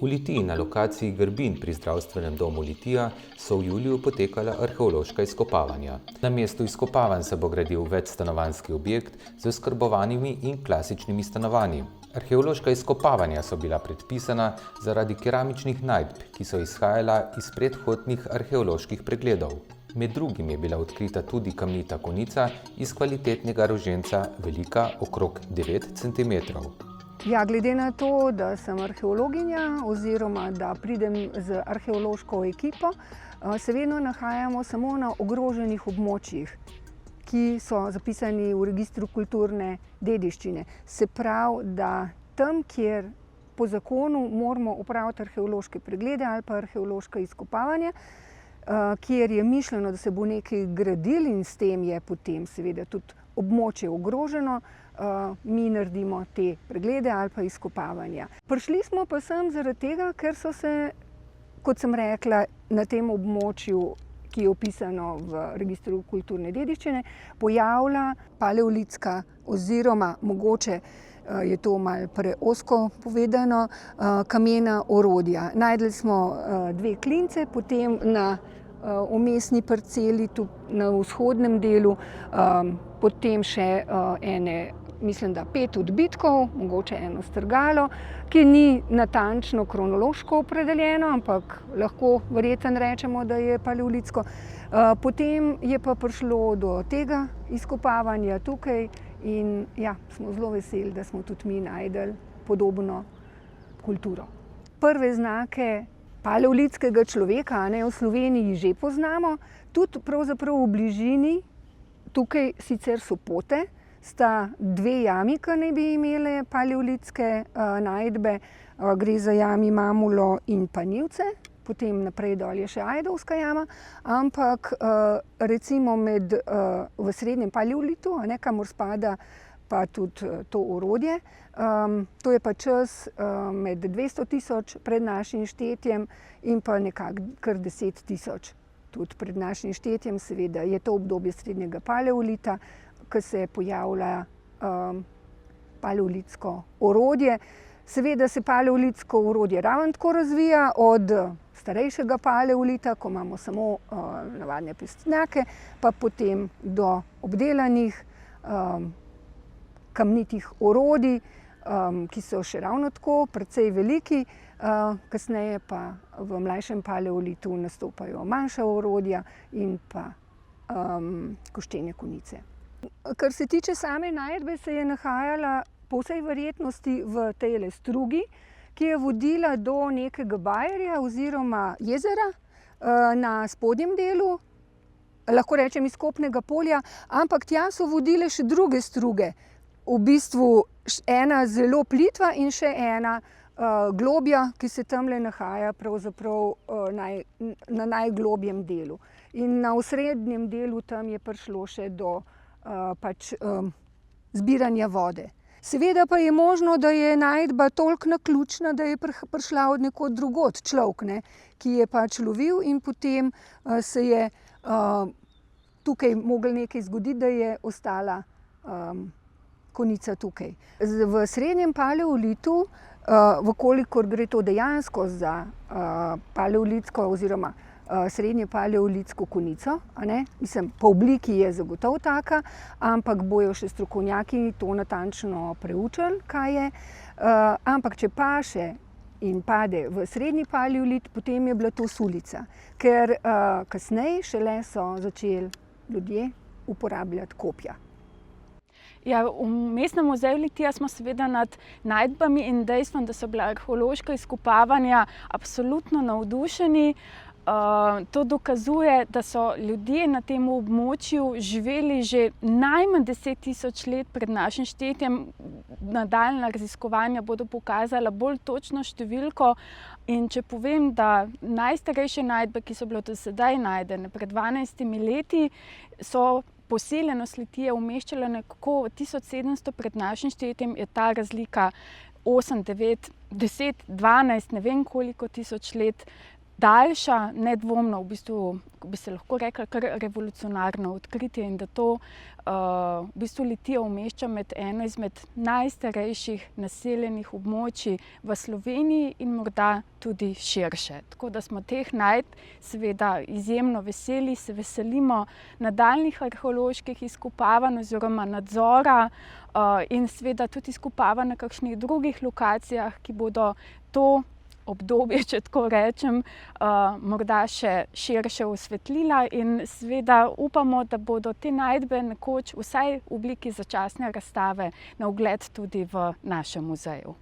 V Litiji na lokaciji Grbin pri zdravstvenem domu Litija so v juliju potekala arheološka izkopavanja. Na mestu izkopavanj se bo gradil večstanovanjski objekt z oskrbovanimi in klasičnimi stanovanji. Arheološka izkopavanja so bila predpisana zaradi keramičnih najdb, ki so izhajala iz predhodnih arheoloških pregledov. Med drugim je bila odkrita tudi kamnita konica iz kvalitetnega roženca, velika okrog 9 cm. Ja, glede na to, da sem arheologinja oziroma da pridem z arheološko ekipo, se vedno nahajamo samo na ogroženih območjih, ki so zapisani v registru kulturne dediščine. Se pravi, da tam, kjer po zakonu moramo opraviti arheološke preglede ali pa arheološka izkopavanja, kjer je mišljeno, da se bo nekaj gradilo in s tem je potem seveda tudi območje ogroženo, mi naredimo te preglede ali pa izkopavanja. Prišli smo pa sem zaradi tega, ker so se, kot sem rekla, na tem območju, ki je opisano v registru kulturne dediščine, pojavila paleolitska oziroma mogoče je to malo preozko povedano, kamena orodja. Našli smo 2 klince, potem na vmesni parceli tu na vzhodnem delu, potem še mislim, da 5 odbitkov, mogoče eno strgalo, ki ni natančno kronološko opredeljeno, ampak lahko verjetno rečemo, da je paleolitsko. Potem je pa prišlo do tega izkopavanja tukaj in ja, smo zelo veseli, da smo tudi mi našli podobno kulturo. Prve znake paleolitskega človeka v Sloveniji že poznamo, tudi pravzaprav v bližini, tukaj sicer Sopote, sta 2 jami, ki naj bi imele paleolitske najdbe. Gre za jami Mamulo in Panivce, potem naprej dol je še Ajdovska jama, ampak recimo v srednjem paleolitu, kamor spada pa tudi to orodje, to je pa čas med 200 000 pred našim štetjem in pa nekako kar 10 000 tudi pred našim štetjem. Seveda je to obdobje srednjega paleolita, ko se pojavlja paleolitsko orodje. Seveda se paleolitsko orodje ravno tako razvija od starejšega paleolita, ko imamo samo navadne prstenjake, pa potem do obdelanih kamnitih orodij, ki so še ravno tako precej veliki, kasneje pa v mlajšem paleolitu nastopajo manjša orodja in pa koščene konice. Kar se tiče same najdbe, se je nahajala po vsej verjetnosti v tej strugi, ki je vodila do nekega bajerja oziroma jezera na spodnjem delu, lahko rečem izkopnega polja, ampak tja so vodile še druge struge. V bistvu ena zelo plitva in še ena globja, ki se tamle nahaja pravzaprav na najglobjem delu. In na osrednjem delu tam je prišlo še do zbiranja vode. Seveda pa je možno, da je najdba toliko naključna, da je prišla od nekod drugod človek, ki je lovil in potem se je tukaj moglo nekaj zgoditi, da je ostala konica tukaj. V srednjem paleolitu, vkolikor gre to dejansko za paleolitsko oziroma srednje paleolitsko konico, mislim, po obliki je zagotovo taka, ampak bojo še strokovnjaki to natančno preučili, kaj je. Ampak če paše in pade v srednji paleolit, potem je bila to sulica, ker kasneje šele so začeli ljudje uporabljati kopja. Ja, v Mestnem muzeju Litija smo seveda nad najdbami in dejstvom, da so bila arheološka izkopavanja absolutno navdušeni. To dokazuje, da so ljudje na tem območju živeli že najmanj 10 000 let pred našim štetjem. Nadaljnja raziskovanja bodo pokazala bolj točno številko. In če povem, da najstarejše najdbe, ki so bile do sedaj najdene pred 12 leti, so poseljenost Litije umeščala nekako v 1700 pred našim štetjem, je ta razlika 8, 9, 10, 12, ne vem koliko tisoč let. daljša, nedvomno, v bistvu, bi se lahko rekla, kar revolucionarno odkritje in da to v bistvu Litija umešča med eno izmed najstarejših naseljenih območij v Sloveniji in morda tudi širše. Tako da smo teh najdb seveda izjemno veseli, se veselimo nadaljnjih arheoloških izkopavanj oziroma nadzora in seveda tudi izkopavanj na kakšnih drugih lokacijah, ki bodo to obdobje, če tako rečem, morda še širše osvetlila in seveda upamo, da bodo te najdbe nekoč vsaj v obliki začasne razstave na ogled tudi v našem muzeju.